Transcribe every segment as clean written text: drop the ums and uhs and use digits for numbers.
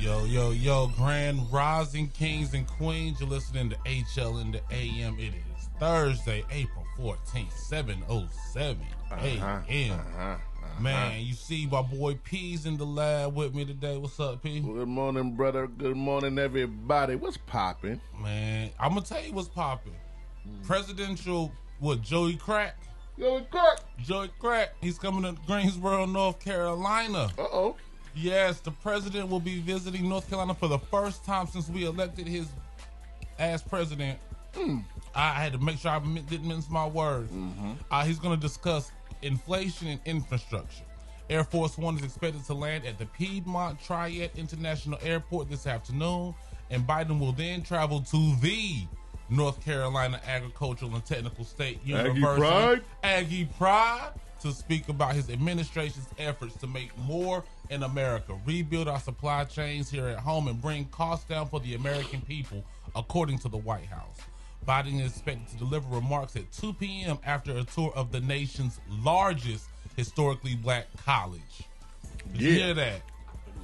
Yo, Grand Rising Kings and Queens. You're listening to HL in the AM. It is Thursday, April 14th, 7:07 a.m. Man, you see my boy P's in the lab with me today. What's up, P? Good morning, brother. Good morning, everybody. What's popping? Man, I'm going to tell you what's popping. Presidential, Joey Crack? Joey Crack. He's coming to Greensboro, North Carolina. Uh-oh. Yes, the president will be visiting North Carolina for the first time since we elected his ass president. I had to make sure I didn't mince my words. He's going to discuss inflation and infrastructure. Air Force One is expected to land at the Piedmont Triad International Airport this afternoon, and Biden will then travel to the North Carolina Agricultural and Technical State University, Aggie Pride, to speak about his administration's efforts to make more in America, rebuild our supply chains here at home, and bring costs down for the American people, according to the White House. Biden is expected to deliver remarks at 2 p.m. after a tour of the nation's largest historically black college. Did you hear that?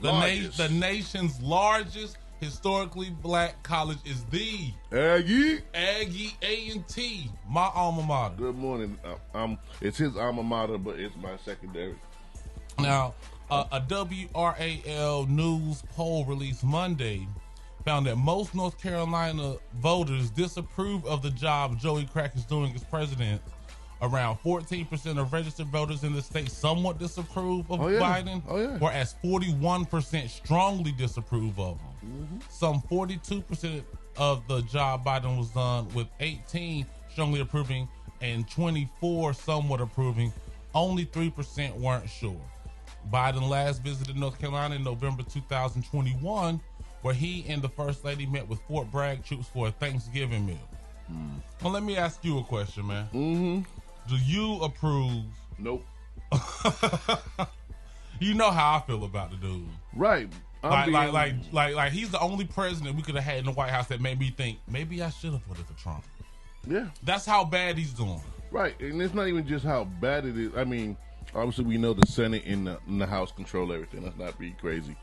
The nation's largest historically black college is the Aggie A&T, my alma mater. Good morning. It's his alma mater, but it's my secondary. Now, a WRAL News poll released Monday found that most North Carolina voters disapprove of the job Joey Crack is doing as president. Around 14% of registered voters in the state somewhat disapprove of Biden, whereas 41% strongly disapprove of him. Some 42% of the job Biden was done, with 18 strongly approving and 24 somewhat approving. Only 3% weren't sure. Biden last visited North Carolina in November 2021, where he and the First Lady met with Fort Bragg troops for a Thanksgiving meal. Well, let me ask you a question, man. Do you approve? Nope. You know how I feel about the dude, right? Like he's the only president we could have had in the White House that made me think maybe I should have voted for Trump. Yeah, that's how bad he's doing. Right, and it's not even just how bad it is. I mean, obviously we know the Senate and the House control everything. Let's not be crazy.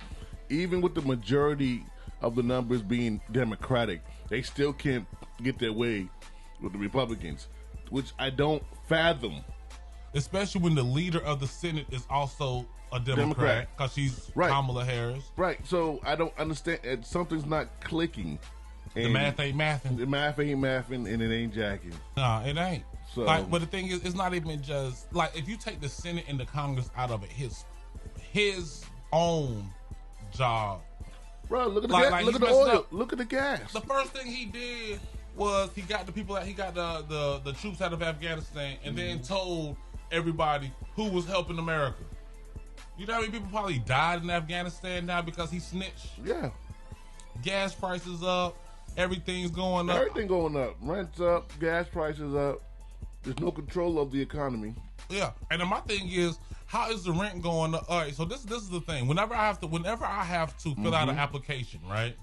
Even with the majority of the numbers being Democratic, they still can't get their way with the Republicans, which I don't fathom. Especially when the leader of the Senate is also a Democrat, because she's Kamala Harris. Right, so I don't understand. Something's not clicking. And the math ain't mathing. The math ain't mathing, and it ain't jacking. Nah, it ain't. So, but the thing is, it's not even just, like, if you take the Senate and the Congress out of it, his own job. Bro, look at the gas. Look at the oil. Look at the gas. The first thing he did was he got the people out. He got the troops out of Afghanistan, and then told everybody who was helping America. You know how many people probably died in Afghanistan now because he snitched? Yeah. Gas prices up. Everything's going up. Everything going up. Rent's up. Gas prices up. There's no control of the economy. Yeah. And then my thing is, how is the rent going up? All right. So this is the thing. Whenever I have to fill out an application, right?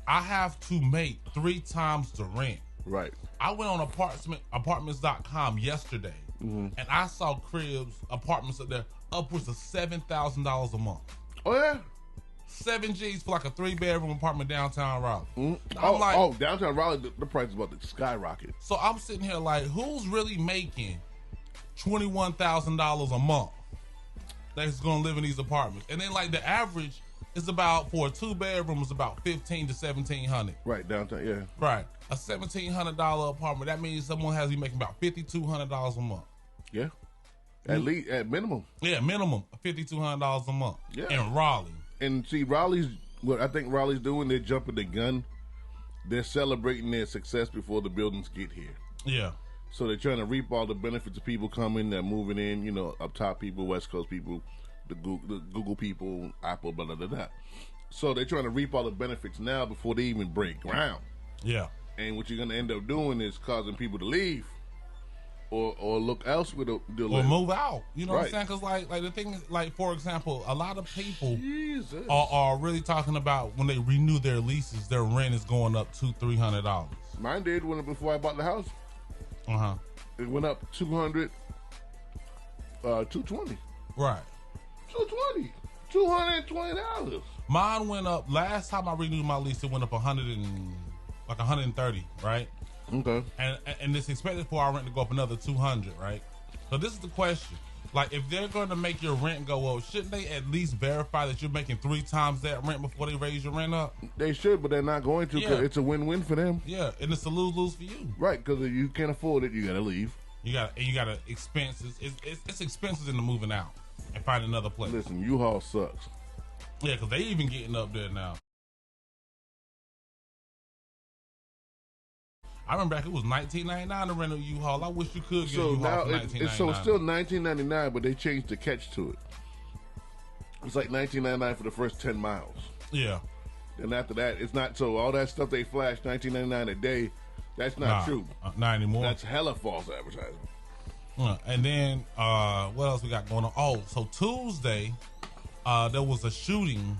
I have to make 3 times the rent. Right. I went on apartments.com yesterday, and I saw apartments up there upwards of $7,000 a month. Oh yeah, 7 G's for like a 3-bedroom apartment downtown Raleigh. Downtown Raleigh, the price is about to skyrocket. So I'm sitting here like, who's really making $21,000 a month that's going to live in these apartments? And then like the average is about, for a 2-bedroom, is about $1,500 to $1,700. Right, downtown, yeah. Right, a $1,700 apartment. That means someone has to be making about $5,200 a month. Yeah. At least, at minimum. Yeah, minimum $5,200 a month. Yeah. In Raleigh. And see, what I think Raleigh's doing, they're jumping the gun. They're celebrating their success before the buildings get here. Yeah. So they're trying to reap all the benefits of people coming, they're moving in, up top people, West Coast people, the Google people, Apple, blah, blah, blah, blah. So they're trying to reap all the benefits now before they even break ground. Yeah. And what you're going to end up doing is causing people to leave. Or look elsewhere to or move out. You know what I'm saying? Because like the thing is, like, for example, a lot of people are really talking about when they renew their leases, their rent is going up $200-$300. Mine did before I bought the house. It went up $200, $220. Right. $220, $220. Mine went up last time I renewed my lease. It went up 130, right? Okay. And it's expected for our rent to go up another 200, right? So this is the question: like, if they're going to make your rent go up, shouldn't they at least verify that you're making 3 times that rent before they raise your rent up? They should, but they're not going to. Cause it's a win-win for them. Yeah, and it's a lose-lose for you. Right, because if you can't afford it, you got to leave. You got expenses. It's expenses in the moving out and find another place. Listen, U-Haul sucks. Yeah, because they even getting up there now. I remember back it was $19.99 to rent a U-Haul. I wish you could get a U-Haul for $19.99. So it's still $19.99, but they changed the catch to it. It's like $19.99 for the first 10 miles. Yeah. And after that, it's not. So all that stuff they flash $19.99 a day, that's not true. Not anymore. That's hella false advertising. And then what else we got going on? Oh, so Tuesday, there was a shooting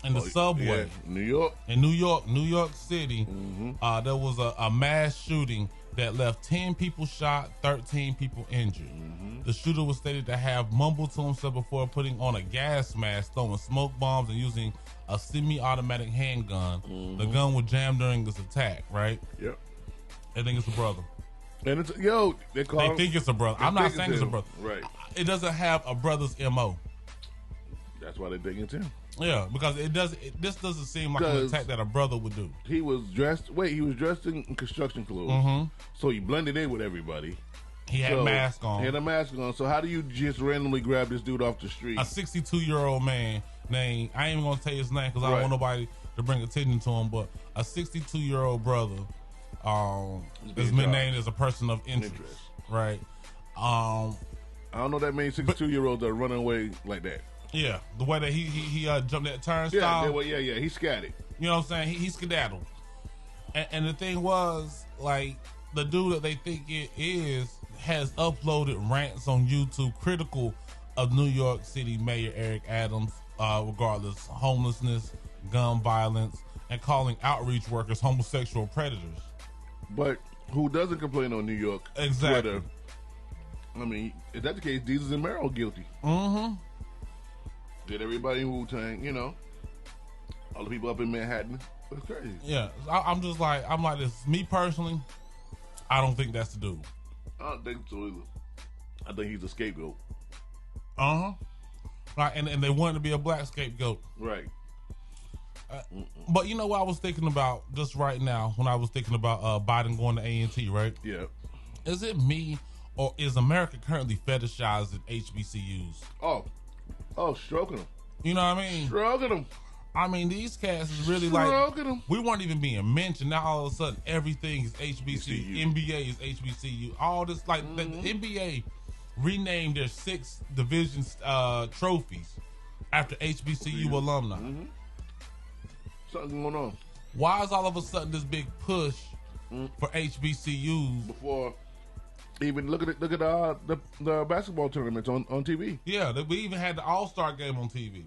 in the subway. Yeah. New York. In New York City. Mm-hmm. There was a mass shooting that left 10 people shot, 13 people injured. Mm-hmm. The shooter was stated to have mumbled to himself before putting on a gas mask, throwing smoke bombs, and using a semi-automatic handgun. Mm-hmm. The gun was jammed during this attack, right? Yep. I think it's a brother. And it's, they think it's a brother. I'm not saying it's a brother. Right. It doesn't have a brother's MO. That's why they think it's him. Yeah, because this doesn't seem like an attack that a brother would do. He was dressed in construction clothes. Mm-hmm. So he blended in with everybody. He had a mask on. He had a mask on. So how do you just randomly grab this dude off the street? A 62-year-old man named, I ain't even going to tell you his name because I don't want nobody to bring attention to him, but a 62-year-old brother is named as a person of interest. Right. I don't know that many 62-year-olds that are running away like that. Yeah, the way that he jumped that turnstile. Yeah, he scattered. You know what I'm saying? He skedaddled. And the thing was, like, the dude that they think it is has uploaded rants on YouTube critical of New York City Mayor Eric Adams, regardless homelessness, gun violence, and calling outreach workers homosexual predators. But who doesn't complain on New York exactly. Twitter? I mean, if that's the case, Jesus and Mero guilty. Mm-hmm. Did everybody in Wu-Tang, all the people up in Manhattan. That's crazy. Yeah, I'm like this. Me personally, I don't think that's the dude. I don't think so either. I think he's a scapegoat. Uh-huh. Right, and they wanted to be a black scapegoat. Right. But you know what I was thinking about just right now when I was thinking about Biden going to A&T, right? Yeah. Is it me or is America currently fetishizing HBCUs? Oh, stroking them. You know what I mean? Stroking them. I mean, these cats is really we weren't even being mentioned. Now all of a sudden, everything is HBCU. NBA is HBCU. All this, the NBA renamed their 6 division trophies after HBCU alumni. Mm-hmm. Something going on. Why is all of a sudden this big push for HBCUs? Before even look at the basketball tournaments on TV. Yeah, we even had the All-Star game on TV.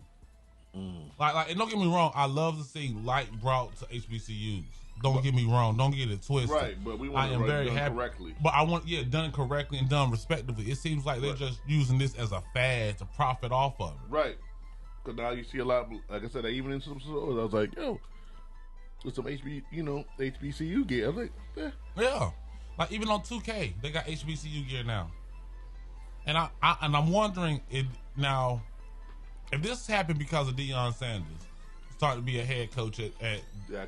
Like, and don't get me wrong, I love to see light brought to HBCUs. Don't get me wrong, don't get it twisted. Right, but we want it done correctly. But I want done correctly and done respectively. It seems like they're just using this as a fad to profit off of it. Right. Because now you see a lot, like I said, even in some stores, I was like, there's some HBCU gear. I was like, yeah. Like even on 2K, they got HBCU gear now. And I'm wondering if this happened because of Deion Sanders starting to be a head coach at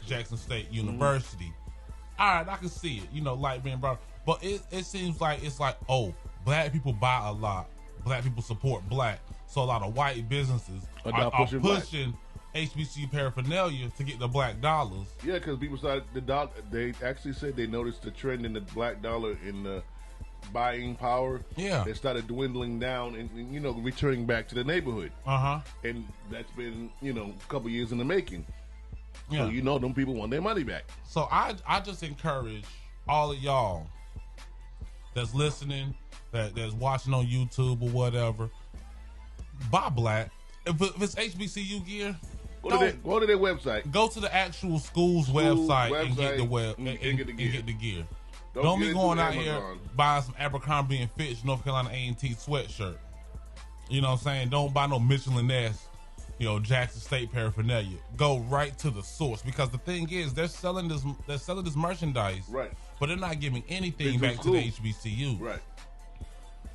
Jackson State University. All right, I can see it. Light being brought. But it seems like black people buy a lot. Black people support black. So a lot of white businesses are pushing HBCU paraphernalia to get the black dollars. Yeah, because people started they actually said they noticed the trend in the black dollar in the buying power. Yeah, it started dwindling down and returning back to the neighborhood. And that's been a couple years in the making. Yeah, so them people want their money back. So I just encourage all of y'all that's listening, that's watching on YouTube or whatever, buy black. If it's HBCU gear, go to their website. Go to the actual school's website and get the gear. Don't be going out here buying some Abercrombie and Fitch North Carolina A&T sweatshirt. You know what I'm saying? Don't buy no Michelin S. Jackson State paraphernalia. Go right to the source, because the thing is, they're selling this merchandise, right? But they're not giving anything back to the HBCUs, right?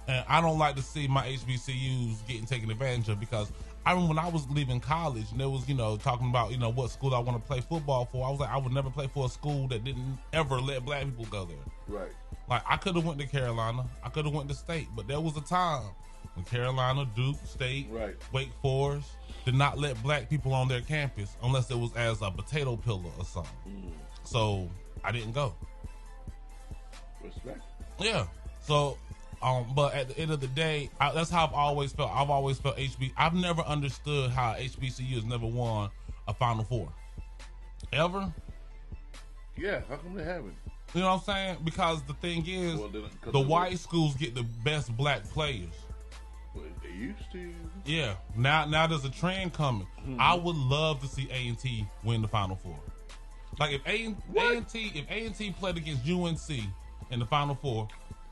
And I don't like to see my HBCUs getting taken advantage of, because I remember when I was leaving college and there was, talking about, what school I want to play football for. I was like, I would never play for a school that didn't ever let black people go there. Right. Like, I could have went to Carolina. I could have went to State. But there was a time when Carolina, Duke, State, right, Wake Forest did not let black people on their campus unless it was as a potato peeler or something. So I didn't go. Respect. Yeah. So... but at the end of the day, that's how I've always felt. I've always felt I've never understood how HBCU has never won a Final Four. Ever? Yeah, how come they haven't? You know what I'm saying? Because the thing is, the white schools get the best black players. Well, they used to. Yeah. Now there's a trend coming. I would love to see A&T win the Final Four. Like if A&T played against UNC in the Final Four.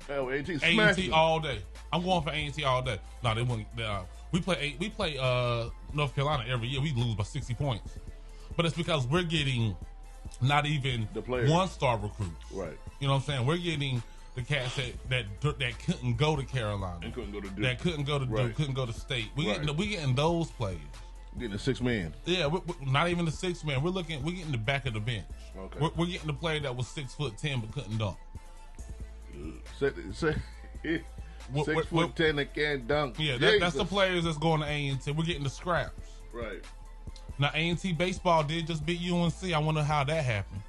Oh, A&T all day. I'm going for A&T all day. No, they wouldn't. We play North Carolina every year. We lose by 60 points, but it's because we're getting not even the players. 1-star recruits. Right. You know what I'm saying? We're getting the cats that couldn't go to Carolina, and couldn't go to Duke. that couldn't go to Duke, right. couldn't go to State. We getting those players. Getting the 6 man. Yeah, we're not even the 6 man. We're getting the back of the bench. Okay. We're getting the player that was 6'10" but couldn't dunk. 6'10" that can't dunk. Yeah, that's the players that's going to A&T. We're getting the scraps. Right. Now A&T baseball did just beat UNC. I wonder how that happened.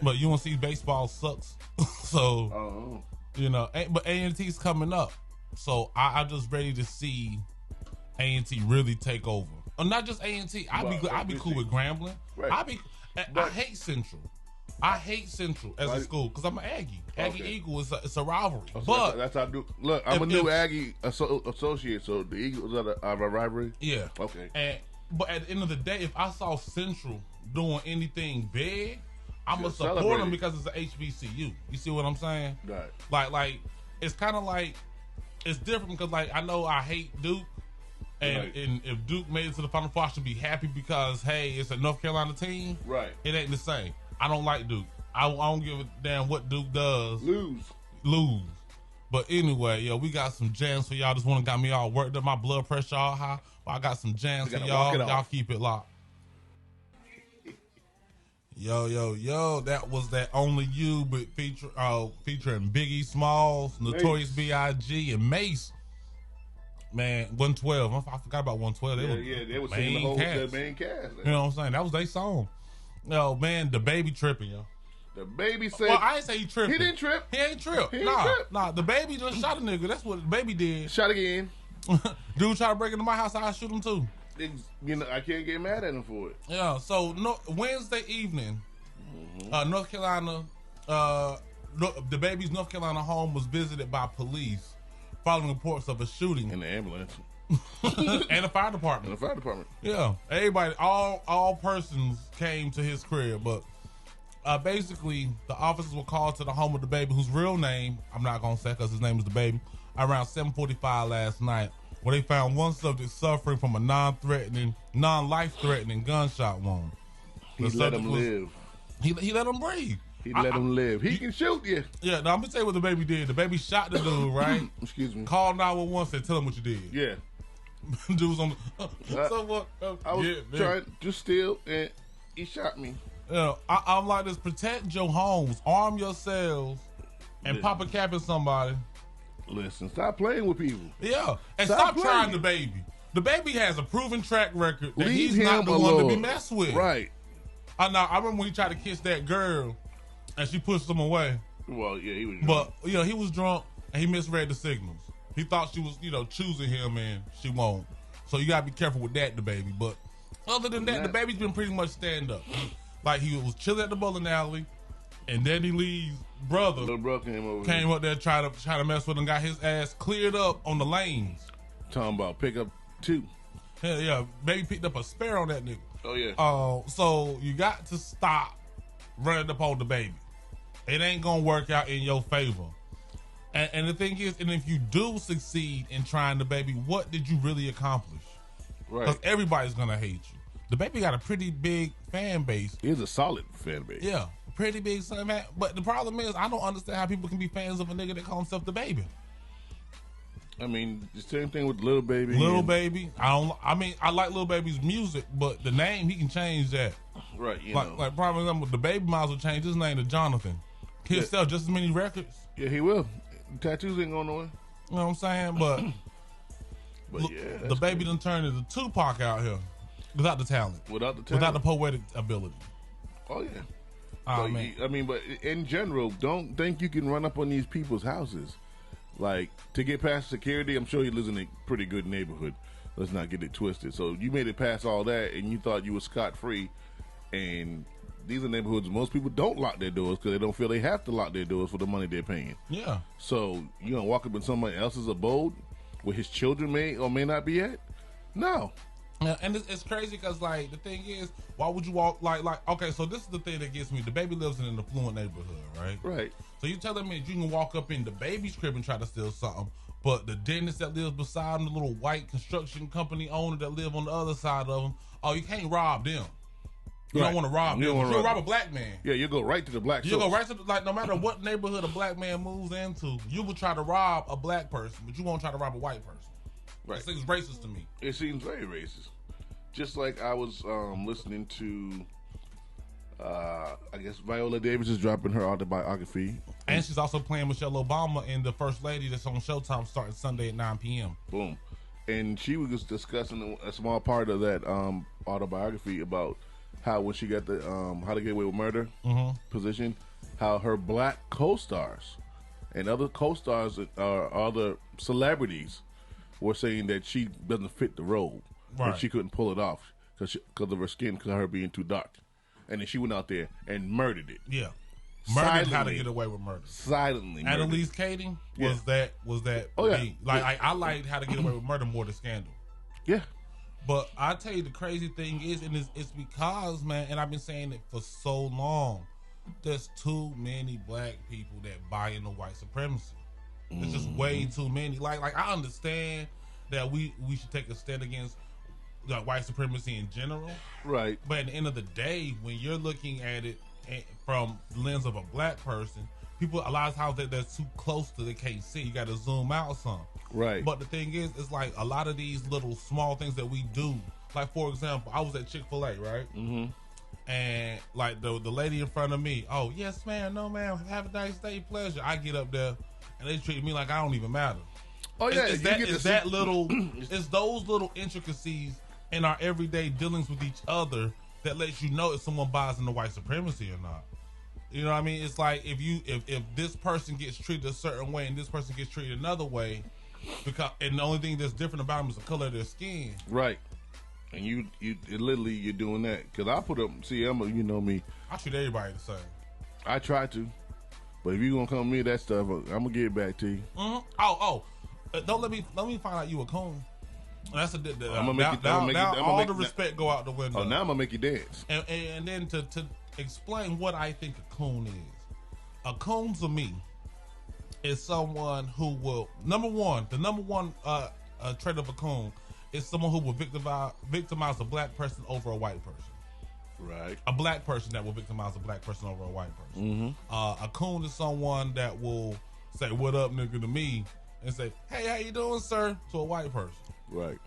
But UNC baseball sucks. So but A&T's coming up. So I'm just ready to see A&T really take over. Or not just A&T. I'd be cool with Grambling. Right. I hate Central. I hate Central as a school because I'm an Aggie. Aggie Eagle it's a rivalry. But that's how I do. Look, I'm a new Aggie associate, so the Eagles are a rivalry. Yeah. Okay. But at the end of the day, if I saw Central doing anything big, I'm gonna support them because it's an HBCU. You see what I'm saying? Right. Like it's kind of like it's different because I know I hate Duke. And if Duke made it to the Final Four, I should be happy because, hey, it's a North Carolina team. Right. It ain't the same. I don't like Duke. I don't give a damn what Duke does. Lose. But anyway, we got some jams for y'all. This one got me all worked up. My blood pressure all high. But I got some jams for y'all. Y'all keep it locked. Yo. That was That Only You, but featuring Biggie Smalls, Notorious B.I.G. and Mace. Man, 112. I forgot about 112. They were singing the main cast. You know what I'm saying? That was their song. Yo, man, the baby tripping, yo. The baby said... Well, I ain't say he tripping. He didn't trip. He ain't trip. Nah. The baby just shot a nigga. That's what the baby did. Shot again. Dude try to break into my house, I'll shoot him too. I can't get mad at him for it. Yeah, so Wednesday evening, North Carolina, the baby's North Carolina home was visited by police following reports of a shooting. In the ambulance. And the fire department. Yeah. Everybody, all persons came to his crib, but basically the officers were called to the home of the baby, whose real name I'm not gonna say because his name is the baby, around 7:45 last night, where they found one subject suffering from a non-life-threatening gunshot wound. He let him live. He let him breathe. He let him live. He can shoot you. Yeah, now I'm gonna tell you what the baby did. The baby shot the dude, right? Excuse me. Called 911, said, "Tell him what you did." Yeah. Dude was on the. So what? I was trying to steal, and he shot me. Yeah, I'm like this. Protect your homes, arm yourselves, and pop a cap at somebody. Listen, stop playing with people. Yeah, and stop trying the baby. The baby has a proven track record that he's not the alone. one to be messed with. Right. I remember when he tried to kiss that girl, and she pushed him away. Well, yeah, he was drunk. But, he was drunk, and he misread the signals. He thought she was, choosing him, and she won't. So you gotta be careful with that, the baby. But other than that, the baby's been pretty much stand up. Like, he was chilling at the bowling alley, and Danny Lee's brother, little brother came up there try to mess with him, got his ass cleared up on the lanes. Talking about pick up 2. Hell yeah, baby picked up a spare on that nigga. Oh yeah. So you got to stop running up on the baby. It ain't gonna work out in your favor. And the thing is, and if you do succeed in trying the baby, what did you really accomplish? Right. Because everybody's gonna hate you. The baby got a pretty big fan base. He has a solid fan base. Yeah, pretty big fan. But the problem is, I don't understand how people can be fans of a nigga that calls himself the baby. I mean, the same thing with Lil Baby. Lil Baby. I like Lil Baby's music, but the name, he can change that. Right, Like probably example, the baby might as well change his name to Jonathan. He'll sell just as many records. Yeah, he will. Tattoos ain't going nowhere. You know what I'm saying? But yeah, the baby done turned into Tupac out here without the talent. Without the poetic ability. Oh, yeah. Oh, man. I mean, but in general, don't think you can run up on these people's houses. Like, to get past security, I'm sure he lives in a pretty good neighborhood. Let's not get it twisted. So you made it past all that, and you thought you were scot-free. And these are neighborhoods most people don't lock their doors because they don't feel they have to lock their doors for the money they're paying. Yeah. So you gonna walk up in somebody else's abode where his children may or may not be at? No. Yeah, and it's crazy because, like, the thing is, why would you walk, like, okay, so this is the thing that gets me. The baby lives in an affluent neighborhood, right? Right. So you telling me that you can walk up in the baby's crib and try to steal something, but the dentist that lives beside him, the little white construction company owner that live on the other side of him, you can't rob them. You don't want to rob them. You'll rob a black man. Yeah, you go right to the black. You go right to no matter what neighborhood a black man moves into, you will try to rob a black person, but you won't try to rob a white person. Right. It seems racist to me. It seems very racist. Just like I was listening to, I guess Viola Davis is dropping her autobiography. And she's also playing Michelle Obama in The First Lady that's on Showtime starting Sunday at 9 p.m. Boom. And she was discussing a small part of that autobiography about how when she got the How to Get Away with Murder position, how her black co-stars and other co-stars, other celebrities were saying that she doesn't fit the role. Right. But she couldn't pull it off because of her skin, because of her being too dark. And then she went out there and murdered it. Yeah. Murdered How to Get Away with Murder. Silently murdered. Annalise Kading was that Oh, yeah. me. Like, I liked How to Get Away with Murder more than Scandal. Yeah. But I tell you, the crazy thing is, and it's because, man, and I've been saying it for so long, there's too many black people that buy into white supremacy. There's just way too many. Like I understand that we should take a stand against white supremacy in general. Right. But at the end of the day, when you're looking at it from the lens of a black person, people, a lot of times they're too close to, they can't see. You got to zoom out some. Right. But the thing is, it's like a lot of these little small things that we do. Like, for example, I was at Chick-fil-A, right? Mm-hmm. And like the lady in front of me, oh, yes, ma'am, no, ma'am, have a nice day, pleasure. I get up there and they treat me like I don't even matter. Oh, yeah. It's those little intricacies in our everyday dealings with each other that lets you know if someone buys into white supremacy or not. You know what I mean? It's like if this person gets treated a certain way and this person gets treated another way, and the only thing that's different about them is the color of their skin. Right. And you literally you're doing that because I put up. See, you know me. I treat everybody the same. I try to, but if you gonna come to me with that stuff, I'm gonna get it back to you. Mm-hmm. Don't let me find out you a coon. That's I'm gonna make all the respect go out the window. Oh, now I'm gonna make you dance. And then to explain what I think a coon is. A coon to me is someone who will the number one trait of a coon is someone who will victimize a black person over a white person. Right. A black person that will victimize a black person over a white person. Mm-hmm. A coon is someone that will say "What up, nigga?" to me and say, "Hey, how you doing, sir?" to a white person. Right.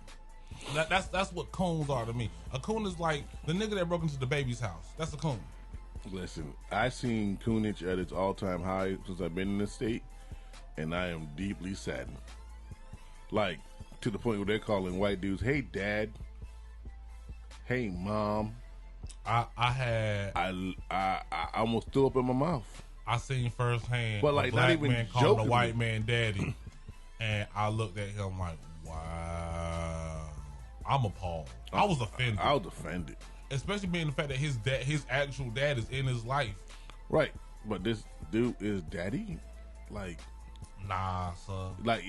That's what coons are to me. A coon is like the nigga that broke into the baby's house. That's a coon. Listen, I've seen coonage at its all-time high since I've been in this state, and I am deeply saddened. Like, to the point where they're calling white dudes, "Hey, dad. Hey, mom." I almost threw up in my mouth. I seen firsthand, but like, a black not even man calling a white man daddy, and I looked at him like, wow. I'm appalled. I was offended. I was offended. Especially being the fact that his actual dad is in his life. Right. But this dude is daddy? Like, nah, son. Like,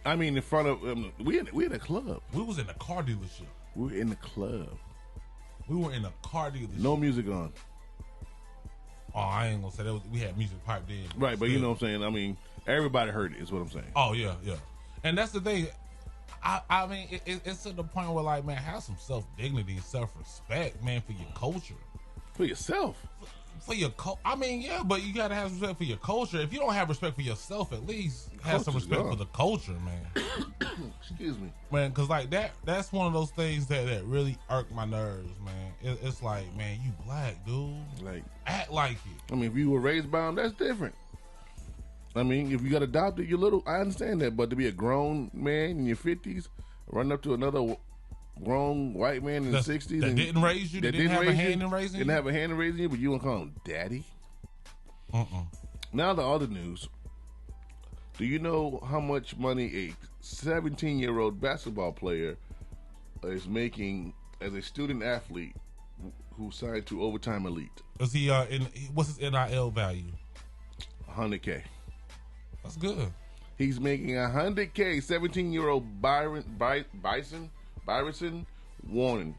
I mean, in front of we in a club. We was in a car dealership. We were in the club. We were in a car dealership. No music on. Oh, I ain't gonna say that. We had music piped in. Right, but you know what I'm saying? I mean, everybody heard it, is what I'm saying. Oh, yeah. And that's the thing. I mean, it's to the point where, like, man, have some self-dignity and self-respect, man, for your culture. For yourself. For your I mean, yeah, but you gotta have respect for your culture. If you don't have respect for yourself, at least have some respect for the culture, man. Excuse me, man, because like that's one of those things that really irk my nerves, man. It's like, man, you black, dude, like act like it. I mean, if you were raised by them, that's different. I mean, if you got adopted, you're little. I understand that, but to be a grown man in your 50s, run up to another grown white man in the 60s that didn't raise you, that didn't have a hand in raising you, didn't have a hand in raising you, but you want to call him daddy? Now the other news. Do you know how much money a 17-year-old basketball player is making as a student athlete who signed to Overtime Elite? Is he what's his NIL value? $100K. That's good. He's making $100K. 17-year-old Byron Warren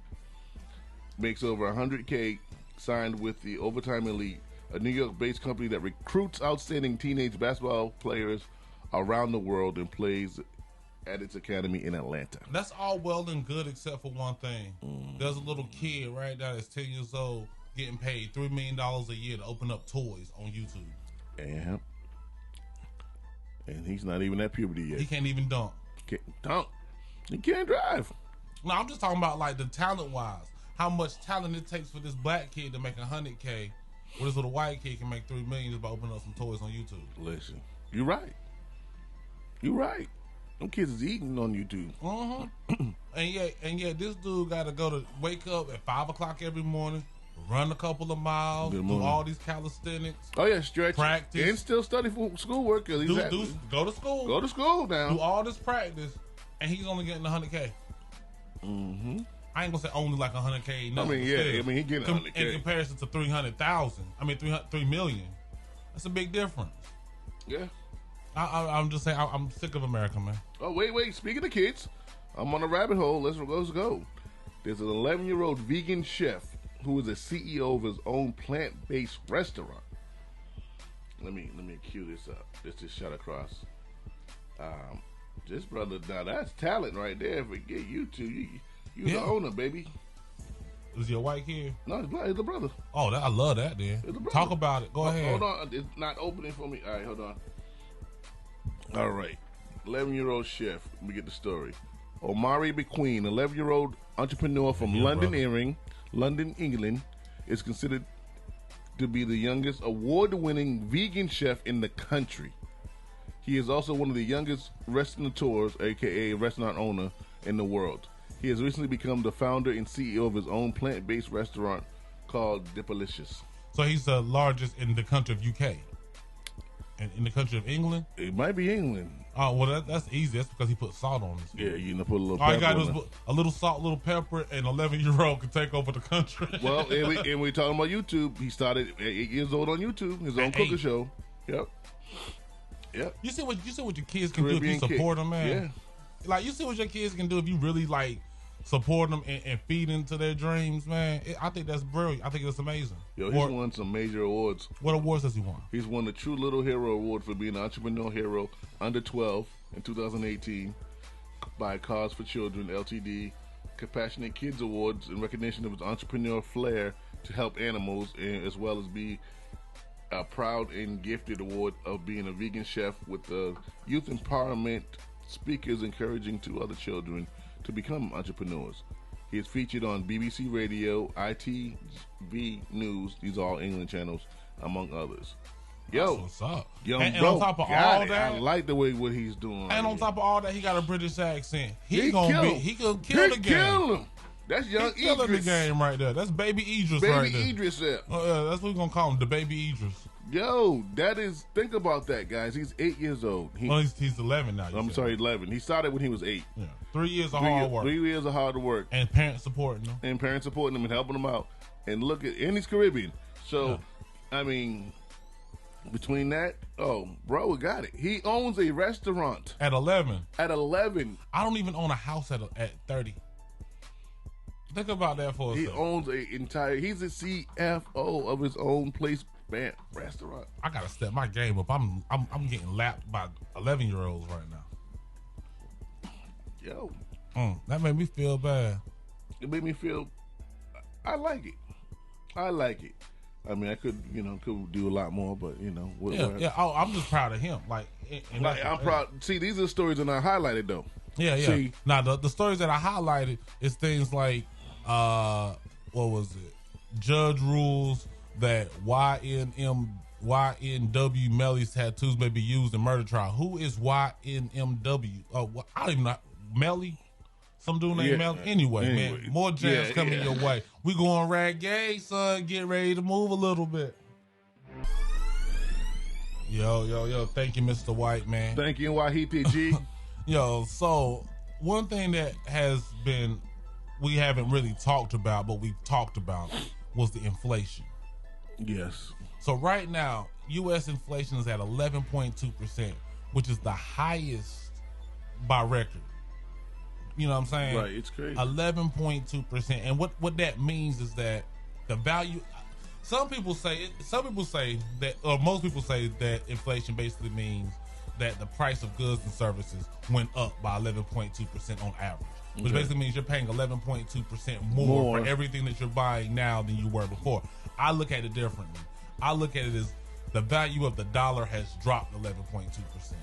makes over $100K, signed with the Overtime Elite, a New York-based company that recruits outstanding teenage basketball players around the world and plays at its academy in Atlanta. That's all well and good except for one thing. There's a little kid right now that's 10 years old getting paid $3 million a year to open up toys on YouTube. Yeah. And he's not even at puberty yet. He can't even dunk. He can't drive. No, I'm just talking about like the talent-wise. How much talent it takes for this black kid to make $100K, where this little white kid can make $3 million just by opening up some toys on YouTube. Listen, you're right. You're right. Them kids is eating on YouTube. and yet, this dude got to wake up at 5 o'clock every morning, run a couple of miles, do all these calisthenics. Oh yeah, stretch, practice, and still study for schoolwork. Go to school. Go to school now. Do all this practice, and he's only getting $100K. I ain't gonna say only like $100K. No, I mean, yeah, still, I mean he getting $100K in comparison to 300,000. I mean, 3 million. That's a big difference. Yeah. I'm just saying, I'm sick of America, man. Oh, wait. Speaking of kids, I'm on a rabbit hole. Let's go. There's an 11-year-old vegan chef who is a CEO of his own plant-based restaurant. Let me cue this up. Just shot across. This brother, now that's talent right there. Forget you two. You the owner, baby. Is he a white kid? No, he's the brother. Oh, I love that, then. Talk about it. Go ahead. Hold on. It's not opening for me. All right, hold on. All right. 11-year-old chef. Let me get the story. Omari McQueen, 11-year-old entrepreneur from London, England, is considered to be the youngest award-winning vegan chef in the country. He is also one of the youngest restaurateurs, a.k.a. restaurant owner, in the world. He has recently become the founder and CEO of his own plant-based restaurant called Dipalicious. So he's the largest in the country of UK? In the country of England? It might be England. Oh, well, that's easy. That's because he put salt on it. Yeah, you know, put a little pepper. All you got to do is put a little salt, a little pepper, and 11-year-old can take over the country. Well, and we're talking about YouTube. He started at 8 years old on YouTube, his own cooking show. Yep. You see what your kids can do if you support them, man? Yeah. Like, you see what your kids can do if you really, like, support them and feed into their dreams, man. I think that's brilliant. I think that's amazing. Yo, he's won some major awards. What awards has he won? He's won the True Little Hero Award for being an entrepreneur hero under 12 in 2018 by Cause for Children, LTD, Compassionate Kids Awards in recognition of his entrepreneur flair to help animals, and as well as be a proud and gifted award of being a vegan chef with the youth empowerment speakers encouraging to other children to become entrepreneurs. He is featured on BBC Radio, ITV News, these are all England channels, among others. Yo, that's what's up. Young and bro, on top of all that, I like the way what he's doing. And on top of all that, he got a British accent. He gonna kill the game. Kill him. That's young Idris. Killing the game right there. That's baby Idris right there. Baby Idris there. That's what we're gonna call him, the baby Idris. Yo, think about that, guys. He's 8 years old. He's 11 now. I'm sorry, 11. He started when he was 8. Yeah. 3 years of hard work. 3 years of hard work. And parents supporting him. And helping him out. And and he's Caribbean. So, I mean, between that, bro, we got it. He owns a restaurant. At 11. At 11. I don't even own a house at 30. Think about that for a second. He owns he's the CFO of his own place. Man, restaurant. I gotta step my game up. I'm getting lapped by 11-year-olds right now. yo. That made me feel bad. It made me feel. I like it. I like it. I mean, I could do a lot more, but Yeah. Oh, I'm just proud of him. Like I'm proud. See, these are the stories that I highlighted, though. Yeah. See, now the stories that I highlighted is things like, what was it? Judge rules that YNW Melly's tattoos may be used in murder trial. Who is YNMW? Oh, I don't even know. Melly? Some dude named Melly? Anyway, man, more jams coming your way. We going reggae, son. Get ready to move a little bit. Yo. Thank you, Mr. White, man. Thank you, YHPG. Yo, so one thing that has been, we haven't really talked about, but we've talked about, was the inflation. Yes. So right now, U.S. inflation is at 11.2%, which is the highest by record. You know what I'm saying? Right, it's crazy. 11.2%. And what that means is that the value, some people say that, or most people say that inflation basically means that the price of goods and services went up by 11.2% on average. Which basically means you're paying 11.2% more for everything that you're buying now than you were before. I look at it differently. I look at it as the value of the dollar has dropped 11.2%.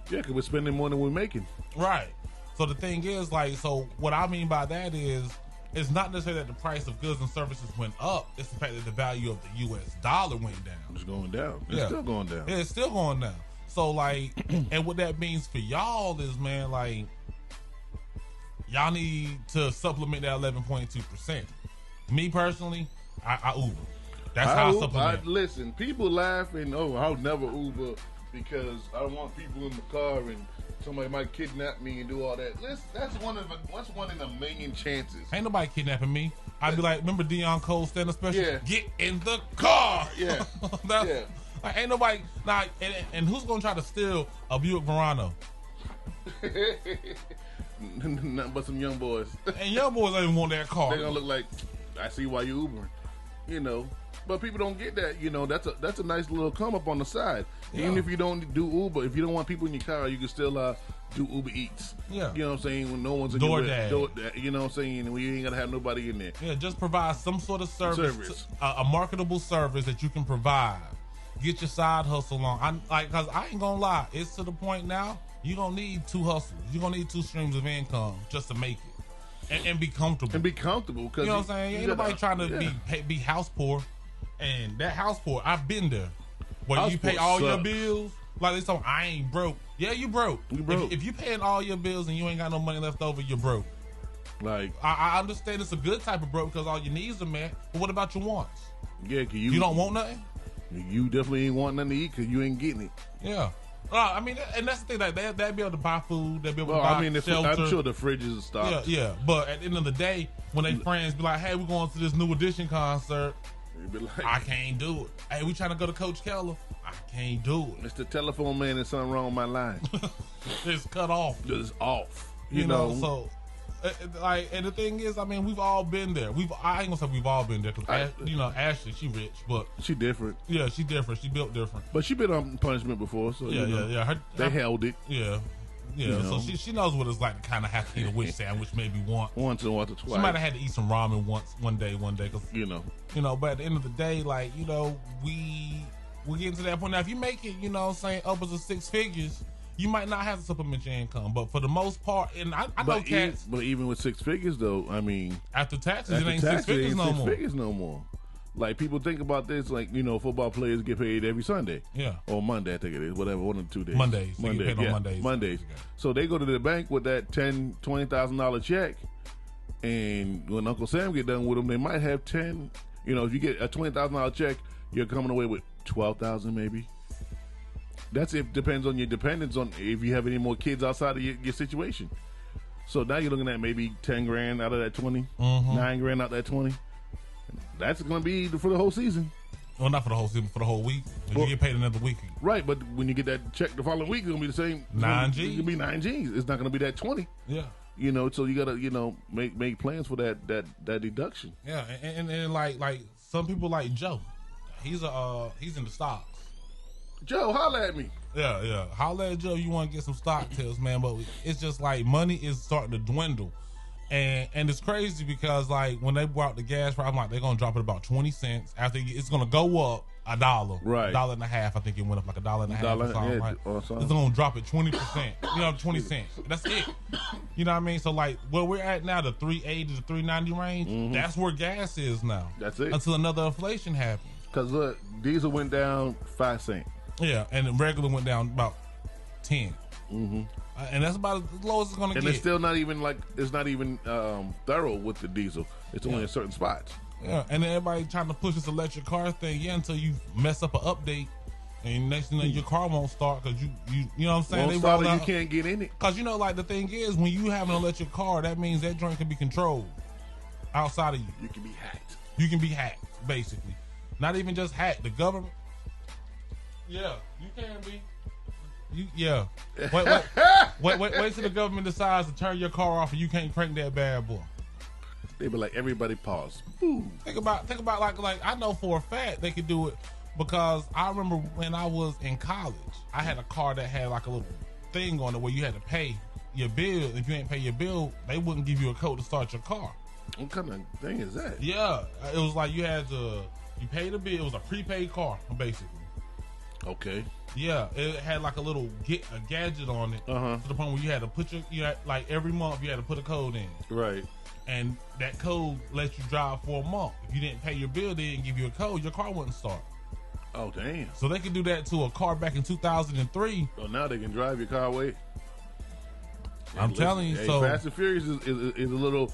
Yeah, because we're spending more than we're making. Right. So the thing is, so what I mean by that is, it's not necessarily that the price of goods and services went up. It's the fact that the value of the U.S. dollar went down. It's going down. It's still going down. Yeah, it's still going down. So, and what that means for y'all is, man, y'all need to supplement that 11.2%. Me personally, I Uber. That's how I supplement. Listen, people laugh and, I'll never Uber because I don't want people in the car and somebody might kidnap me and do all that. That's one in a million chances. Ain't nobody kidnapping me. I'd be like, remember Deion Cole stand-up special? Yeah. Get in the car. Yeah. Ain't nobody. Nah, and who's gonna try to steal a Buick Verano? Nothing but some young boys. And young boys don't even want that car. They're gonna look like, I see why you Ubering. But people don't get that. That's a nice little come up on the side. Yeah. Even if you don't do Uber, if you don't want people in your car, you can still do Uber Eats. Yeah. You know what I'm saying? When no one's in DoorDash. You know what I'm saying? We ain't gonna have nobody in there. Yeah, just provide some sort of service. A marketable service that you can provide. Get your side hustle on. Cause I ain't gonna lie, it's to the point now. You don't need two hustles. You're gonna need two streams of income just to make it and be comfortable. Cause you know what I'm saying? Ain't nobody trying to be house poor. And that house poor, I've been there. Where house you pay all your bills. Like they say, I ain't broke. Yeah, you broke. You broke. If you paying all your bills and you ain't got no money left over, you're broke. Like I understand it's a good type of broke because all your needs are met. But what about your wants? Yeah, you don't want nothing. You definitely ain't want nothing to eat because you ain't getting it. Yeah. I mean, and that's the thing. They'll be able to buy food. They'll be able to buy shelter. I'm sure the fridges are stocked. Yeah. But at the end of the day, when they friends be like, "Hey, we're going to this New Edition concert," be like, I can't do it. Hey, we trying to go to Coach Keller. I can't do it. Mr. Telephone Man, there's something wrong with my line. It's cut off. It's off. You know. So, and the thing is, I mean, we've all been there. I ain't gonna say we've all been there because Ashley, she rich, but she different. Yeah, she different. She built different. But she been on punishment before, so yeah. They held it. Yeah. So she knows what it's like to kind of have to eat a wish sandwich maybe once or twice. She might have had to eat some ramen one day, cause But at the end of the day, we getting to that point now. If you make it, upwards of six figures, you might not have to supplement your income. But for the most part, and I know cats. But even with six figures, though, I mean, after taxes, it ain't six figures no more. Like, people think about this, football players get paid every Sunday. Yeah. Or Monday, I think it is. Whatever, 1 or 2 days. Mondays. Paid on Mondays. Mondays. So they go to the bank with that $10,000, $20,000 check. And when Uncle Sam get done with them, they might have 10. If you get a $20,000 check, you're coming away with 12,000 maybe. Depends on your dependents on if you have any more kids outside of your situation. So now you're looking at maybe 10 grand out of that 20, 9 grand out of that 20. That's going to be for the whole season. Well, not for the whole season, for the whole week. You get paid another week. Right, but when you get that check the following week, it's going to be the same. 9 G's. It's going to be 9 G's. It's not going to be that 20. Yeah. So you got to, make plans for that deduction. Yeah, and like some people like Joe. He's in the stocks. Joe, holla at me. Yeah. Holla at Joe. You want to get some stock tips, man? But it's just like money is starting to dwindle, and it's crazy because like when they brought the gas price, I'm like they're gonna drop it about 20 cents. After it's gonna go up $1, right? $1.50. I think it went up like $1.50 or something. Right? It's gonna drop it 20%. 20 cents. That's it. You know what I mean? So like where we're at now, the 380 to 390 range. That's where gas is now. That's it. Until another inflation happens. Because look, diesel went down 5 cents. Yeah, and the regular went down about 10. And that's about as low as it's going to get. And it's still not even thorough with the diesel. It's only in certain spots. Yeah, and then everybody trying to push this electric car thing until you mess up an update, and next thing you know, your car won't start because you know what I'm saying? Won't start, you can't get in it. Because like the thing is, when you have an electric car, that means that joint can be controlled outside of you. You can be hacked. You can be hacked, basically. Not even just hacked. The government. Yeah, you can be. Wait till the government decides to turn your car off and you can't crank that bad boy. They be like, everybody pause. Ooh. Think about like I know for a fact they could do it because I remember when I was in college, I had a car that had like a little thing on it where you had to pay your bill. If you ain't pay your bill, they wouldn't give you a code to start your car. What kind of thing is that? Yeah, it was like you paid the bill. It was a prepaid car, basically. Okay. Yeah, it had like a little gadget on it to the point where you had to put like every month you had to put a code in. Right. And that code lets you drive for a month. If you didn't pay your bill, they didn't give you a code, your car wouldn't start. Oh, damn. So they could do that to a car back in 2003. So now they can drive your car away. I'm telling you. So Fast and Furious is a little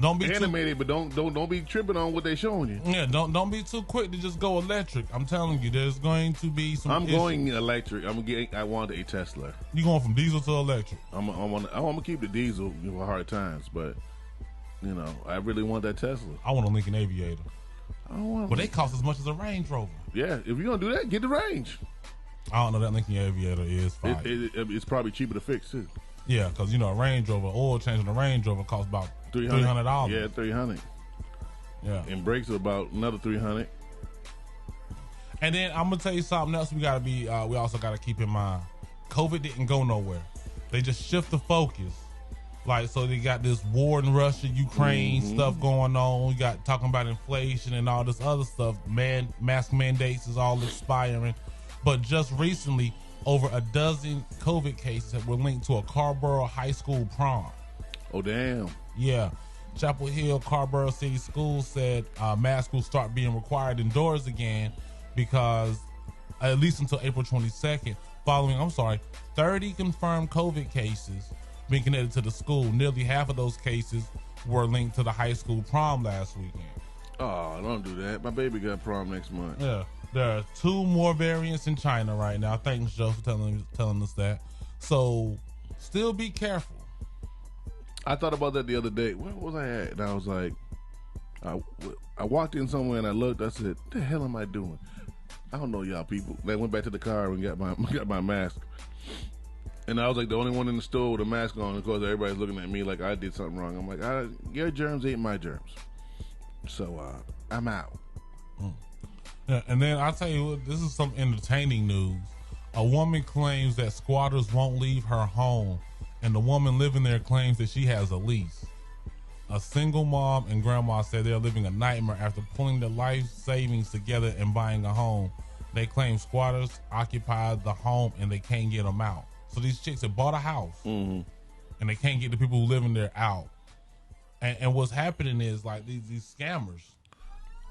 don't be animated, but don't be tripping on what they're showing you. Yeah, don't be too quick to just go electric. I'm telling you, there's going to be some. I'm going electric. I want a Tesla. You going from diesel to electric? I'm gonna keep the diesel for hard times, but I really want that Tesla. I want a Lincoln Aviator. But they cost as much as a Range Rover. Yeah, if you're gonna do that, get the Range. I don't know that Lincoln Aviator is fine. It's probably cheaper to fix too. Yeah, because a Range Rover, oil change on a Range Rover costs about $300. Yeah, $300. Yeah, and brakes are about another $300. And then I'm gonna tell you something else. We also gotta keep in mind. COVID didn't go nowhere. They just shift the focus. Like, so they got this war in Russia, Ukraine stuff going on. We got talking about inflation and all this other stuff. Mask mandates is all expiring. But just recently, over a dozen COVID cases were linked to a Carborough High School prom. Oh, damn. Yeah. Chapel Hill Carborough City Schools said masks will start being required indoors again because at least until April 22nd, following 30 confirmed COVID cases being connected to the school. Nearly half of those cases were linked to the high school prom last weekend. Oh, don't do that. My baby got prom next month. Yeah. There are 2 more variants in China right now. Thanks, Joe, for telling us that. So, still be careful. I thought about that the other day. Where was I at? And I was like, I walked in somewhere and I looked. I said, "What the hell am I doing?" I don't know, y'all people. I went back to the car and got my mask. And I was like the only one in the store with a mask on. Of course, everybody's looking at me like I did something wrong. I'm like, your germs ain't my germs. So, I'm out. Yeah, and then I'll tell you what, this is some entertaining news. A woman claims that squatters won't leave her home, and the woman living there claims that she has a lease. A single mom and grandma said they're living a nightmare after pulling their life savings together and buying a home. They claim squatters occupy the home and they can't get them out. So these chicks have bought a house and they can't get the people who live in there out. And what's happening is like these scammers.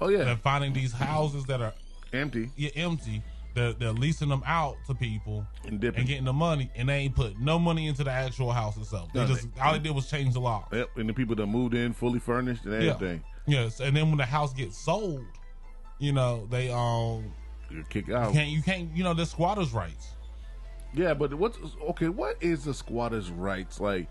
Oh yeah, they're finding these houses that are empty. Yeah, empty. They're leasing them out to people and getting the money, and they ain't put no money into the actual house itself. All they did was change the lock. Yep, and the people that moved in fully furnished and everything. Yes, and then when the house gets sold, they you kick out. You can't. There's squatters' rights. Yeah, but what is the squatters' rights like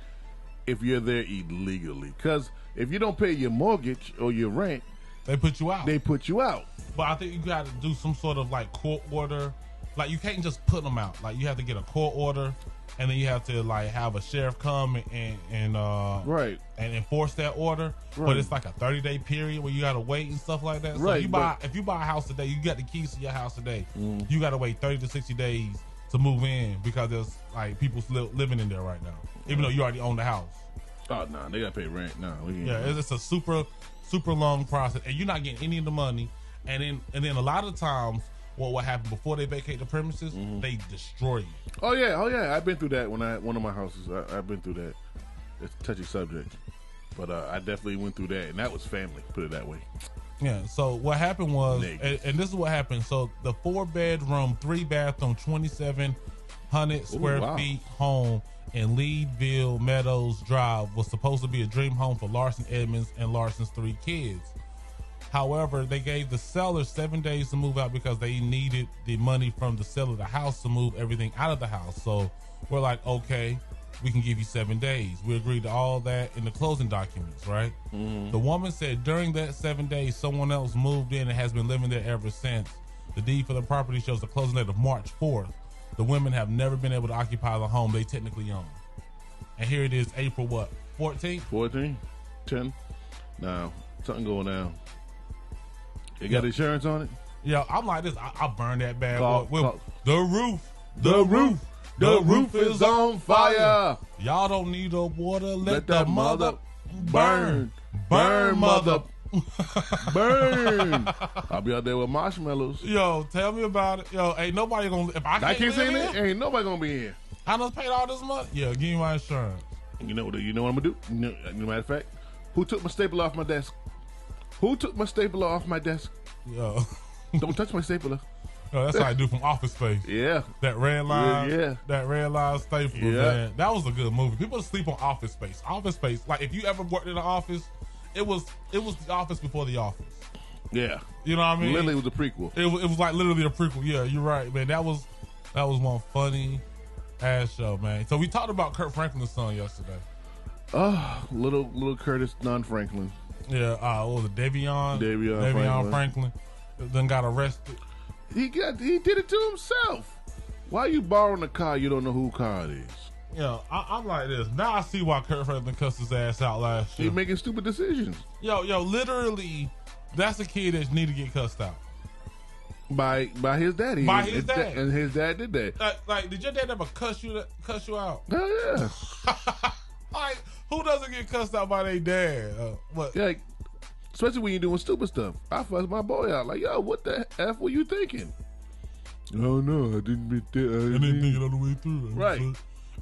if you're there illegally? Because if you don't pay your mortgage or your rent, they put you out. They put you out. But I think you got to do some sort of like court order like you can't just put them out. Like you have to get a court order, and then you have to like have a sheriff come and right and enforce that order. Right. But it's like a 30-day period where you gotta wait and stuff like that. So Right, if you buy a house today, you got the keys to your house today. Mm. You gotta wait 30 to 60 days to move in because there's like people living in there right now, even though you already own the house. Oh no, they gotta pay rent. No, we can't. Yeah, it's a super long process, and you're not getting any of the money. And then a lot of times, what happened before they vacate the premises, they destroy you. Oh yeah. I've been through that when I had one of my houses. I've been through that. It's a touchy subject, but I definitely went through that, and that was family. Put it that way. Yeah. So what happened was, and this is what happened. So the 4-bedroom, 3-bathroom, 2,700 square feet home in Leadville Meadows Drive was supposed to be a dream home for Larson Edmonds and Larson's 3 kids. However, they gave the seller 7 days to move out because they needed the money from the seller of the house to move everything out of the house. So we're like, okay, we can give you 7 days. We agreed to all that in the closing documents, right? The woman said during that 7 days, someone else moved in and has been living there ever since. The deed for the property shows the closing date of March 4th. The women have never been able to occupy the home they technically own. And here it is, April what? 14th? 14, 10. Now, something going down. They got insurance on it? Yeah, I'm like this. I burned that bad boy. The roof is on fire. Y'all don't need no water. Let the mother burn. Burn, mother. Burn. I'll be out there with marshmallows. Yo, tell me about it. Yo, ain't nobody gonna. If I can't say live that, ain't nobody gonna be here. I done paid all this money. Yeah, give me my insurance. You know what I'm gonna do? Matter of fact, who took my stapler off my desk? Yo. Don't touch my stapler. Yo, that's how I do from Office Space. Yeah. That red line. Yeah. That red line stapler, man. That was a good movie. People sleep on Office Space. Office Space, like if you ever worked in an office, it was the office before the office. Yeah. You know what I mean? Literally was a prequel. It was like literally a prequel. Yeah, you're right, man. That was one funny ass show, man. So we talked about Kurt Franklin's son yesterday. Little Curtis Dunn Franklin. Yeah, what was it? Davion Franklin. Then got arrested. He did it to himself. Why you borrowing a car you don't know who car it is? Yeah, I'm like this. Now I see why Kurt Franklin cussed his ass out last year. He making stupid decisions. Yo, literally, that's a kid that need to get cussed out. By his daddy. By his dad. And his dad did that. Like, did your dad ever cuss you out? Oh, yeah. Like, who doesn't get cussed out by their dad? What? Yeah, especially when you're doing stupid stuff. I fussed my boy out. Like, yo, what the F were you thinking? Oh, no, I didn't think it all the way through. Right.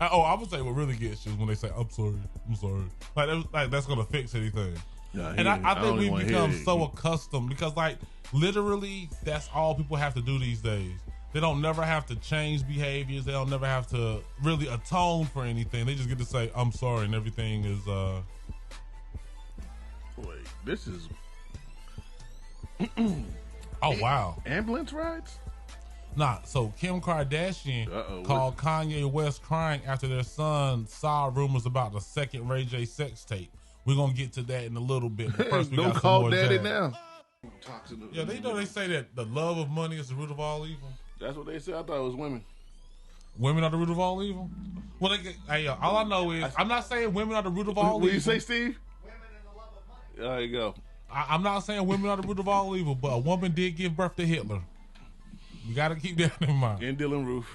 I would say what really gets you is when they say, I'm sorry. Like that's going to fix anything. Yeah, and I think we've become so accustomed because, like, literally, that's all people have to do these days. They don't never have to change behaviors. They don't never have to really atone for anything. They just get to say, I'm sorry, and everything is... Wait, this is... Oh, wow. Ambulance rides? Nah, so Kim Kardashian called Kanye West crying after their son saw rumors about the second Ray J sex tape. We're going to get to that in a little bit. But first, we don't got call some more daddy jazz. now. Yeah, they say that the love of money is the root of all evil. That's what they said. I thought it was women. Women are the root of all evil? Well, all I know is, I'm not saying women are the root of all evil. What you say, Steve? Women and the love of money. There you go. I'm not saying women are the root of all evil, but a woman did give birth to Hitler. You got to keep that in mind. And Dylan Roof.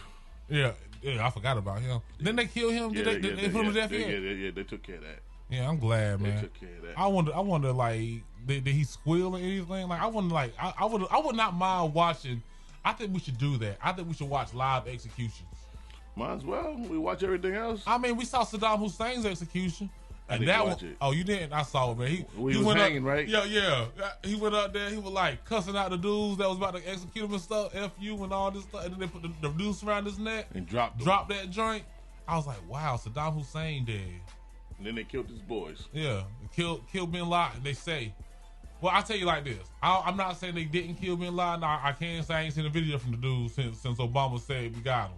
Yeah, I forgot about him. Didn't they kill him? Did they put him to death yet? Yeah, they took care of that. Yeah, I'm glad, man. They took care of that. I wonder, like, did he squeal or anything? Like, I wonder, like, I would not mind watching. I think we should do that. I think we should watch live executions. Might as well. We watch everything else. I mean, we saw Saddam Hussein's execution. And that watch it. Oh, you didn't? I saw it, man. He was hanging, right? Yeah. He went up there. He was like cussing out the dudes that was about to execute him and stuff. F you and all this stuff. And then they put the noose around his neck and dropped that joint. I was like, wow, Saddam Hussein dead. And then they killed his boys. Yeah, killed Bin Laden. They say. Well, I'll tell you like this. I'm not saying they didn't kill Bin Laden. I can't say I ain't seen a video from the dude since Obama said we got him.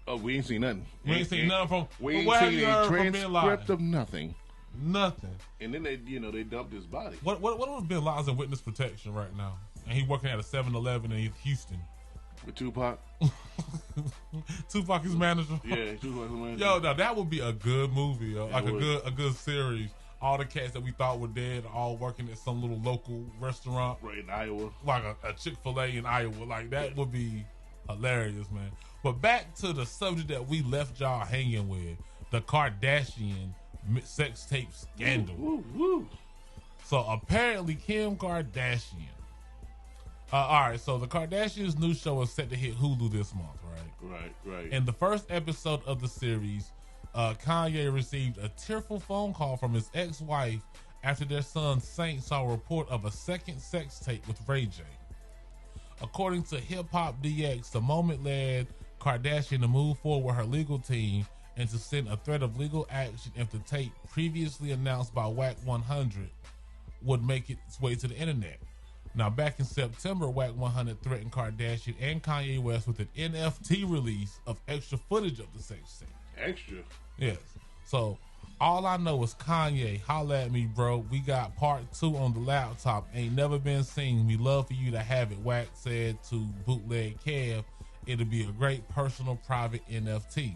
Oh, we ain't seen nothing. We ain't seen nothing from. We ain't seen a transcript of nothing. Nothing. And then they dumped his body. What was Bin Laden's in witness protection right now? And he working at a 7-Eleven in Houston. With Tupac. Tupac is manager. Yeah, Tupac is manager. Yo, now that would be a good movie, yo. Like a good series. All the cats that we thought were dead are all working at some little local restaurant. Right in Iowa. Like a Chick-fil-A in Iowa. Like, that would be hilarious, man. But back to the subject that we left y'all hanging with. The Kardashian sex tape scandal. Woo, woo. So, apparently, Kim Kardashian. Alright, so the Kardashians' new show is set to hit Hulu this month, Right. In the first episode of the series, Kanye received a tearful phone call from his ex-wife after their son Saint saw a report of a second sex tape with Ray J. According to Hip Hop DX, the moment led Kardashian to move forward with her legal team and to send a threat of legal action if the tape previously announced by Wack 100 would make its way to the internet. Now, back in September, Wack 100 threatened Kardashian and Kanye West with an NFT release of extra footage of the sex tape. Extra? Yes. So, all I know is Kanye, holla at me, bro. We got part 2 on the laptop. Ain't never been seen. We love for you to have it. Wack said to Bootleg Kev, it'll be a great personal private NFT.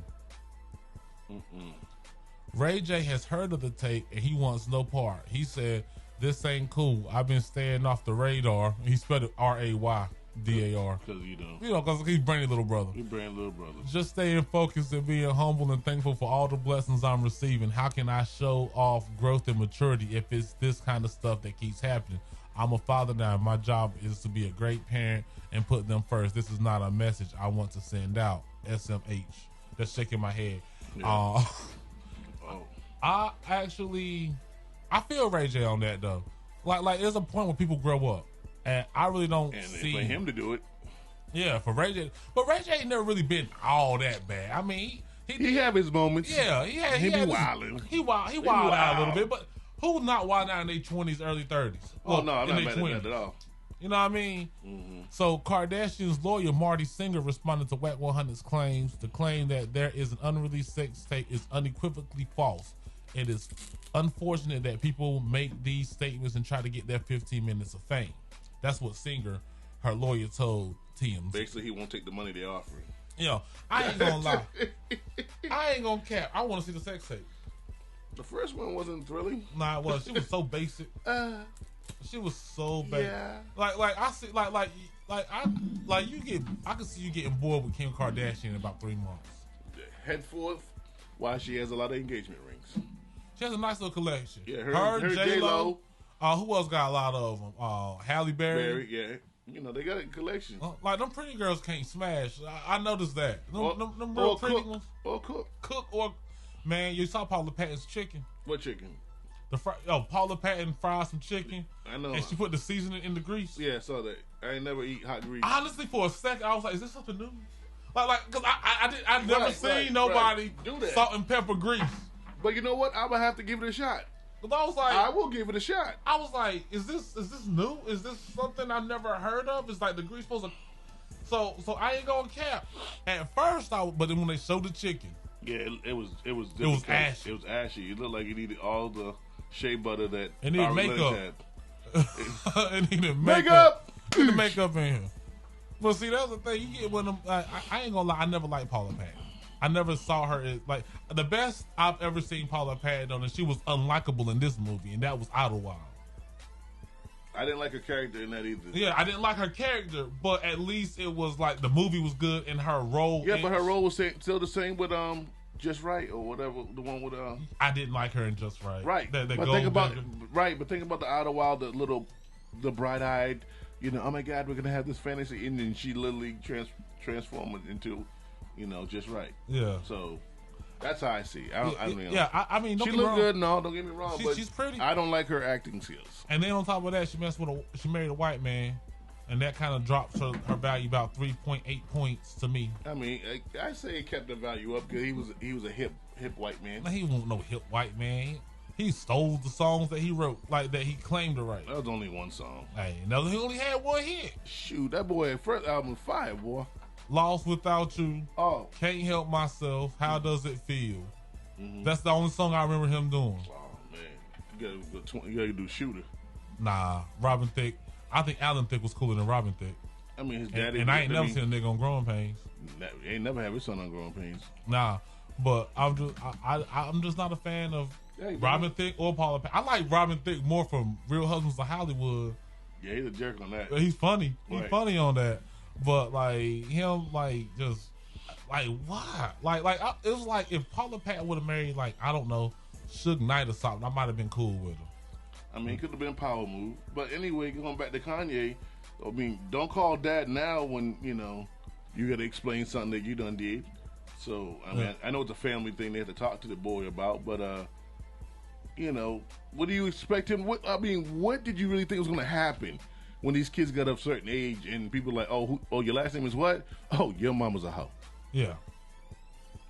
Ray J has heard of the tape and he wants no part. He said, this ain't cool. I've been staying off the radar. He spelled it Raydar. Because because he's Brandy little brother. He's Brandy little brother. Just staying focused and being humble and thankful for all the blessings I'm receiving. How can I show off growth and maturity if it's this kind of stuff that keeps happening? I'm a father now. My job is to be a great parent and put them first. This is not a message I want to send out. SMH. That's shaking my head. Yeah. I feel Ray J on that though. Like there's a point where people grow up, and I really don't see for him to do it. Yeah, for Ray J, but Ray J ain't never really been all that bad. I mean, he have his moments. Yeah, he be wilding. He wild out a little bit, but who's not wild out in their 20s, early 30s? Well, no, I'm not mad at that at all. You know what I mean? Mm-hmm. So Kardashian's lawyer Marty Singer responded to Wack 100's claims. The claim that there is an unreleased sex tape is unequivocally false. It is unfortunate that people make these statements and try to get their 15 minutes of fame. That's what Singer, her lawyer, told TMZ. Basically, he won't take the money they're offering. I ain't gonna lie. I ain't gonna cap. I want to see the sex tape. The first one wasn't thrilling. Nah, it was. She was so basic. She was so basic. Yeah. Like I see. I can see you getting bored with Kim Kardashian in about 3 months. Henceforth, why she has a lot of engagement rings. She has a nice little collection. Yeah, her J-Lo. Who else got a lot of them? Halle Berry. Yeah. They got a collection. Like, them pretty girls can't smash. I noticed that. Them real pretty ones. Or cook. Cook or... Man, you saw Paula Patton's chicken. What chicken? Paula Patton fried some chicken. I know. And she put the seasoning in the grease. Yeah, I saw that. I ain't never eat hot grease. Honestly, for a second, I was like, is this something new? Because I never seen nobody do that. Salt and pepper grease. But you know what? I'm going to have to give it a shot. Because I was like... I will give it a shot. I was like, is this new? Is this something I've never heard of? It's like the grease supposed to... So I ain't going to cap. At first, but then when they showed the chicken... Yeah, it was ashy. It was ashy. It looked like it needed all the shea butter that it needed makeup. It needed makeup. It needed makeup in here. But see, that's the thing. You get with them. I ain't gonna lie. I never liked Paula Patton. I never saw her as like the best I've ever seen Paula Patton on, and she was unlikable in this movie, and that was Idlewild. I didn't like her character in that either. Yeah, I didn't like her character, but at least it was like the movie was good and her role. Yeah, but her role was still the same with Just Right or whatever, the one with I didn't like her in Just Right. Right. But think about the Idlewild, the bright-eyed, oh my God, we're gonna have this fantasy, and then she literally transformed it into, Just Right. Yeah. So that's how I see. I mean, she looked good. No, don't get me wrong. But she's pretty. I don't like her acting skills. And then on top of that, she married a white man, and that kind of drops her value about 3.8 points to me. I mean, I say it kept the value up because he was a hip white man. He wasn't no hip white man. He stole the songs that he wrote, like that he claimed to write. That was only one song. Hey, no, he only had one hit. Shoot, that boy first album was fire, boy. Lost Without You. Oh. Can't Help Myself. How Does It Feel? Mm-hmm. That's the only song I remember him doing. Oh, man. You gotta do Shooter. Nah, Robin Thicke. I think Alan Thicke was cooler than Robin Thicke. I mean, his daddy. And I ain't never seen a nigga on Growing Pains. Ain't never had his son on Growing Pains. Nah, but I'm just not a fan of Robin Thicke or Paula Patton. I like Robin Thicke more from Real Husbands of Hollywood. Yeah, he's a jerk on that. He's funny. Right. He's funny on that. But like him, like just like why? It was like if Paula Patton would have married like I don't know Suge Knight or something, I might have been cool with him. I mean, it could have been a power move. But anyway, going back to Kanye, I mean, don't call dad now when you got to explain something that you done did. So I mean, I know it's a family thing they have to talk to the boy about, but what do you expect him? What did you really think was going to happen when these kids got up a certain age and people like, oh, your last name is what? Oh, your mama's a hoe. Yeah.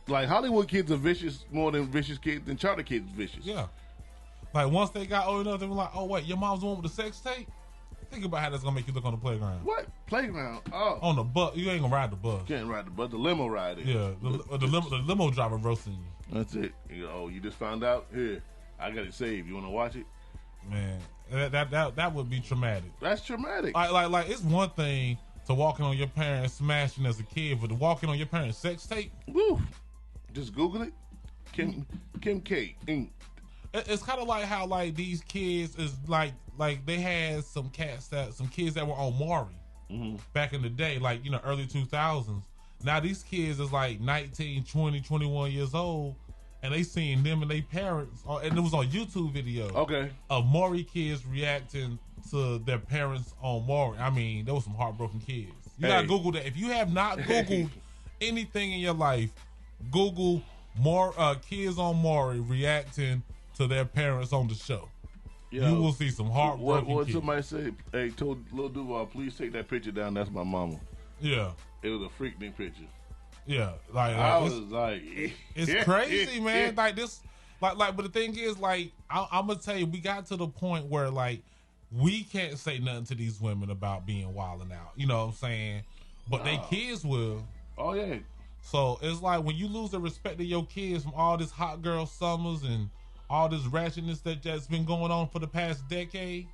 Like Hollywood kids are vicious more than vicious kids than charter kids vicious. Yeah. Like once they got old enough, they were like, oh wait, your mom's the one with the sex tape? Think about how that's gonna make you look on the playground. What? Playground? Oh. On the bus. You ain't gonna ride the bus. Can't ride the bus. The limo ride it. Yeah. The limo driver roasting you. That's it. You just found out? Here. I got it saved. You wanna watch it? Man. That would be traumatic. That's traumatic. Like it's one thing to walking on your parents smashing as a kid, but to walking on your parents sex tape. Woo. Just Google it. Kim K. It's kind of like how like these kids is like they had some kids that were on Maury back in the day, like early 2000s. Now these kids is like 19, 20, 21 years old, and they seen them and their parents, and it was on YouTube video. Okay. Of Maury kids reacting to their parents on Maury. I mean, there was some heartbroken kids. You gotta Google that. If you have not Googled anything in your life, Google more kids on Maury reacting to their parents on the show. Yo, you will see some heartbroken what kids. Somebody say, hey, told Lil Duval, please take that picture down. That's my mama. Yeah. It was a freaking picture. Yeah. Like I was like, it's crazy, man. Like this, but the thing is, like, I'm gonna tell you, we got to the point where like we can't say nothing to these women about being wilding out. You know what I'm saying? But they kids will. Oh yeah. So it's like when you lose the respect of your kids from all this hot girl summers and all this ratchetness that's been going on for the past decade,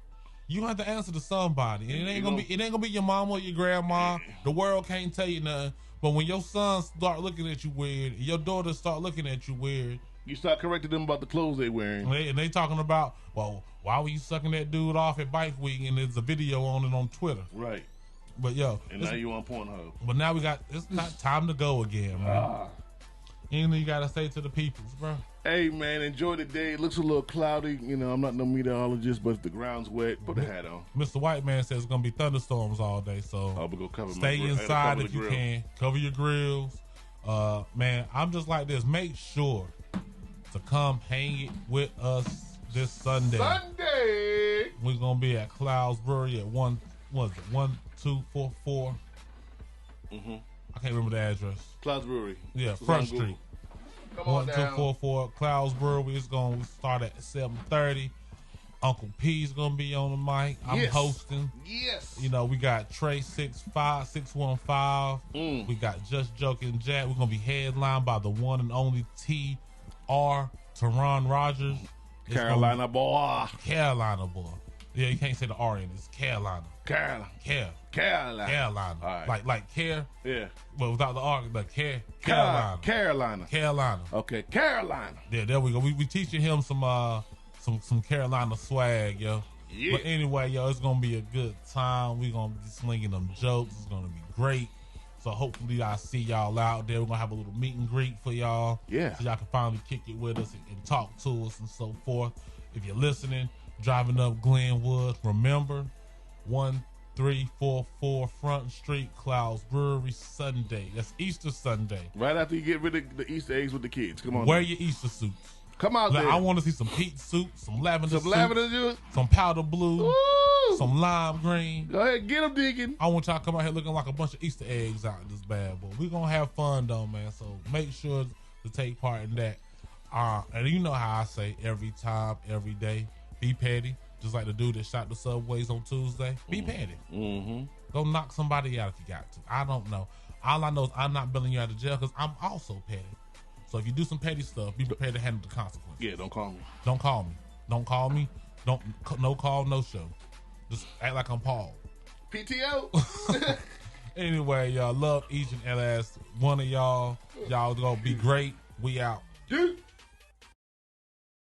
you have to answer to somebody. And it ain't gonna be your mama or your grandma. The world can't tell you nothing. But when your sons start looking at you weird, your daughters start looking at you weird, you start correcting them about the clothes they wearing. And they talking about, well, why were you sucking that dude off at Bike Week? And there's a video on it on Twitter. Right. But yo, and now you on Pornhub. But now it's not time to go again, man. Anything you gotta say to the peoples, bro? Hey man, enjoy the day. It looks a little cloudy. I'm not no meteorologist, but if the ground's wet, put a hat on. Mr. White Man says it's gonna be thunderstorms all day, so stay inside if you can. Cover your grills. Man, I'm just like this. Make sure to come hang it with us this Sunday. We're gonna be at Clouds Brewery at 1244. I can't remember the address. Clouds Brewery. Yeah, Front Street. 1244 Clouds Brewery. It's going to start at 7:30. Uncle P's going to be on the mic. I'm hosting. Yes. We got Trey 615. We got Just Joking Jack. We're going to be headlined by the one and only T.R. Teron Rogers. Carolina boy. Yeah, you can't say the R in it. It's Carolina. Carolina. All right. Like care. Yeah. But without the R, like care. Carolina. Okay, Carolina. Yeah, there we go. We teaching him some Carolina swag, yo. Yeah. But anyway, yo, it's gonna be a good time. We're gonna be slinging them jokes. It's gonna be great. So hopefully I see y'all out there. We're gonna have a little meet and greet for y'all. Yeah. So y'all can finally kick it with us and talk to us and so forth. If you're listening, driving up Glenwood, remember 1344 Front Street, Clouds Brewery, Sunday. That's Easter Sunday. Right after you get rid of the Easter eggs with the kids. Come on. Wear your Easter suits. Come out there. I want to see some peach soup, some lavender juice, some powder blue, some lime green. Go ahead, get them, Deacon. I want y'all to come out here looking like a bunch of Easter eggs out in this bad boy. We're going to have fun, though, man. So make sure to take part in that. And you know how I say every time, every day, be petty. Just like the dude that shot the subways on Tuesday. Be petty. Go knock somebody out if you got to. I don't know. All I know is I'm not billing you out of jail because I'm also petty. So if you do some petty stuff, be prepared to handle the consequences. Yeah, don't call me. Don't call me. Don't call me. No call, no show. Just act like I'm Paul. PTO. Anyway, y'all, love each and every last one of y'all. Y'all gonna be great. We out. Dude.